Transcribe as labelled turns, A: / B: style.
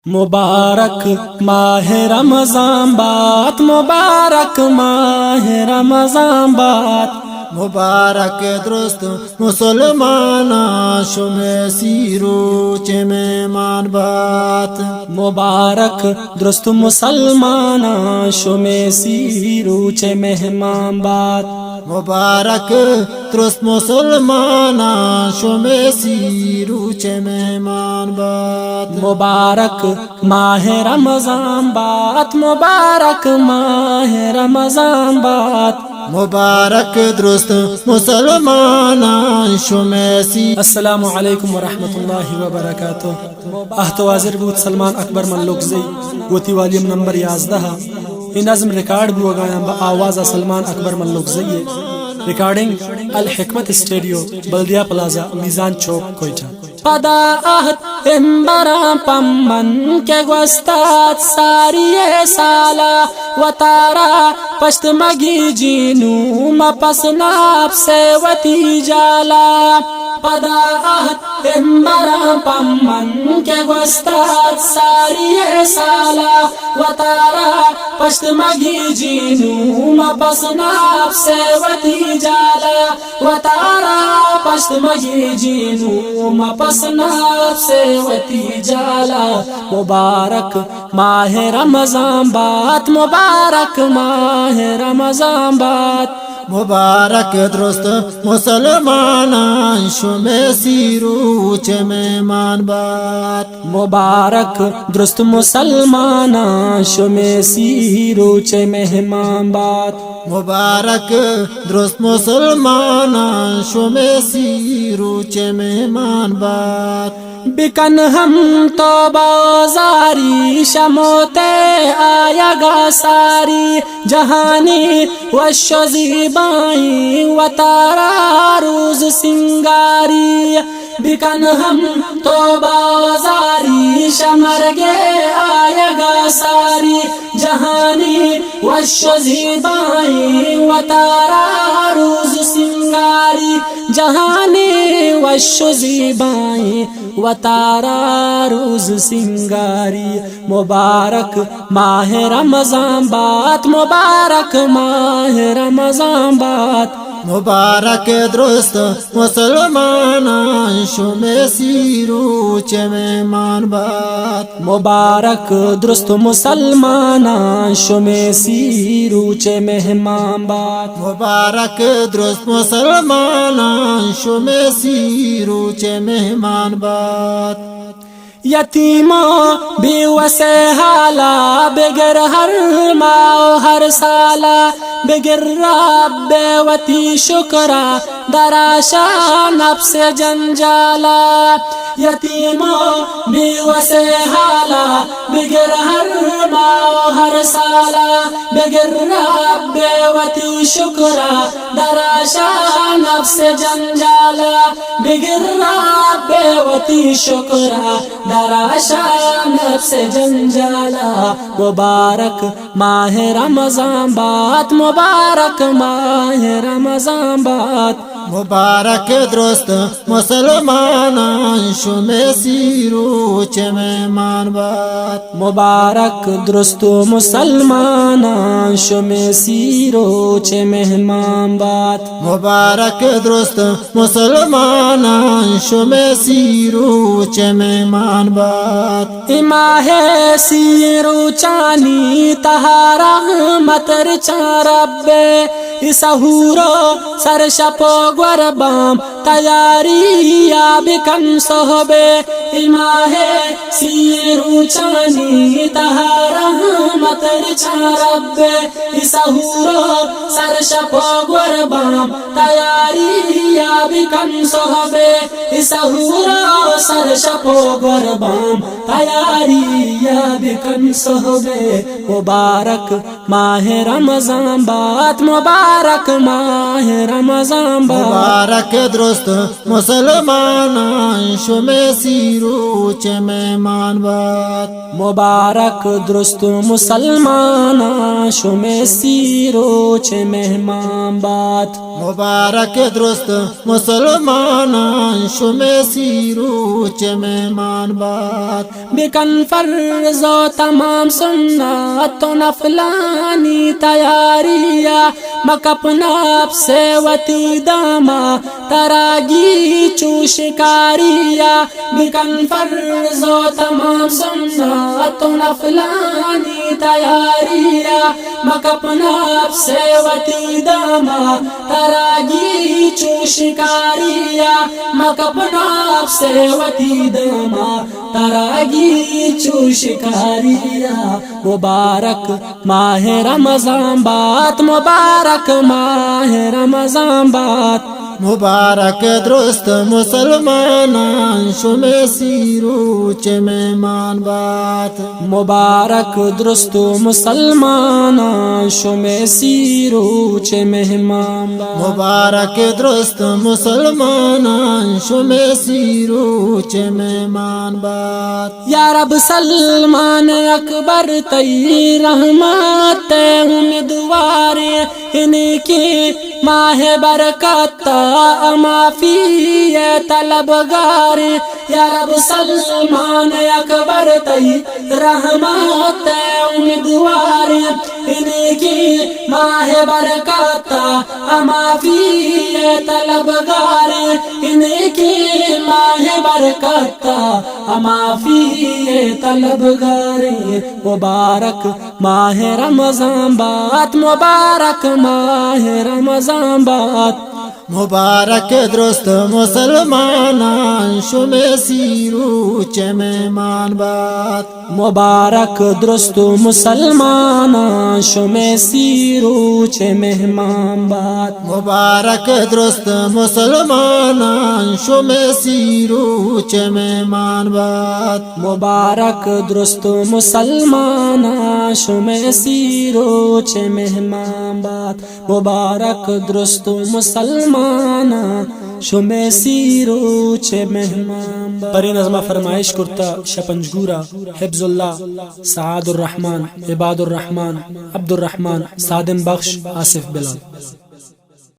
A: مبارک ماہ رمضان بات، مبارک ماہ رمضان بات،
B: مبارک درست مسلمانا شمع سیرو چه مہمان بات،
A: مبارک درست مسلمانا شمع سیرو چه مہمان بات،
B: مبارک درست مسلمانا شمع سیرو چه مہمان بات،
A: مبارک ماہ رمضان بات، مبارک ماہ رمضان بات،
B: مبارک درست مسلمانا شمع سی.
A: السلام علیکم ورحمۃ اللہ وبرکاتہ. احتوازر بود سلمان اکبر ملوک زی گوتی والیم نمبر 11. این نظم ریکارڈ بو گایا با آواز سلمان اکبر ملوک زی. ریکارڈنگ الحکمت اسٹوڈیو بلدیہ پلازا میزان چوک کوئٹہ. پدا آہت امبرا پمن کے گوستات ساری سالا و تارا پشت مگی جینو مپس ناپ سے وتی جالا. پدا آہت امبرا پمن کے گوستات ساری سالا و تارا پشت مگی جینو مپس ناپ سے وتی جالا. و تارا پشت مگی جینو مپس ناپ سے وتی جالا. مبارک ماہ رمضان بات، مبارک ماہ رمضان بات،
B: مبارک درست مسلمانا شمع سیرو چه مہمان بات،
A: مبارک درست مسلمانا شمع سیرو چه مہمان بات،
B: مبارک درست مسلمانا شمع سیرو چه مہمان بات.
A: بکن ہم تو بازاری شموتے آیا گا ساری جہانی وشو زیبائی و تارا روز سنگاری. بکن ہم تو بازاری شمرگے آیا گا ساری جہانی وشو زیبائی و تارا روز سنگاری. جہانی وشو زیبائی و تارا روز سنگاری. مبارک ماہ رمضان بات، مبارک ماہ رمضان بات،
B: مبارک درست مسلمانا شمع سیرو چه مہمان بات،
A: مبارک درست مسلمانا شمع سیرو چه مہمان بات،
B: مبارک درست مسلمانا شمع سیرو چه مہمان بات.
A: یتیماں بھی وسے حالا بگر ہر ماں ہر سالا بگر رب وتی شکرا دراشا نفس جنجالا. یتیماں بھی وسے حالا بگر ہر ماں ہر سالا بگر رب وتی شکرا دراشا نفس جنجالا. بگر رب وتی شکرا دراشا نفس جنجالا. مبارک ماہ رمضان بات، مبارک ماہ رمضان بات،
B: مبارک درست مسلمانا شمع سیرو چه مہمان بات،
A: مبارک درست مسلمانا شمع سیرو چه مہمان بات،
B: مبارک درست مسلمانا شمع سیرو چه مہمان بات.
A: ماہ سیرو چانی تہارا متر چارب سہورو سر شپو گوربام تیاری یا بکن صحبے. ماہ سیرو چانی تہارا متر چارب سہورو سر شپو گوربام تیاری یا بکن صحبے. سہورو سر شپو گوربام تیاری یا بکن صحبے. مبارک ماہ رمضان بات، مبارک ماہ رمضان بات،
B: مبارک درست مسلمانا شمع سیرو چه مہمان بات،
A: مبارک درست مسلمان مسلمانا شوم سیرو چه مهمان باد.
B: مبارک درست مسلمانان شوم سیرو چه مهمان باد.
A: بکن فرض و تمام سنت و نفلانی تیاریا مکپ نفس وتی داما تراگی چو شکاریا. بکن فرض و تمام سنت و نفلانی تیاریا مکپ نفس وتی داما تراگی چو شکاریا مکپ نفس وتی داما تراگی چو شکاریا. مبارک ماہ رمضان بات مبارک ماہ رمضان بات.
B: مبارک درست مسلمانان شوم سیرو چه مهمان باد.
A: مبارک درست مسلمانان شوم سیرو چه مهمان باد.
B: مبارک درست مسلمانان شوم سیرو چه مهمان باد.
A: یا رب سلمان اکبر تی رحمت امیدوار انہیں کی ماہ برکت معافی طلبگار. یا رب سلمان اکبر تی رحمت امیدوار انہیں کی ماہ برکت معافی طلبگار انہیں کی ماہ برکت معافی طلبگار. مبارک ماہ رمضان بات مبارک ماہ رمضان بات.
B: مبارک درست مسلمانان شوم سیرو چه مهمان باد.
A: مبارک درست مسلمانان شوم سیرو چه مهمان باد.
B: مبارک درست مسلمانان شوم سیرو چه مهمان باد.
A: مبارک درست مسلمانان شوم سیرو چه مهمان باد. مبارک درست مسلمانان شوم سیرو چه مهمان باد. پرین از ما فرمایش کرتا شپنجگورا حفظ اللہ سعاد الرحمن عباد الرحمن عبد الرحمن سادم بخش آصف بلال.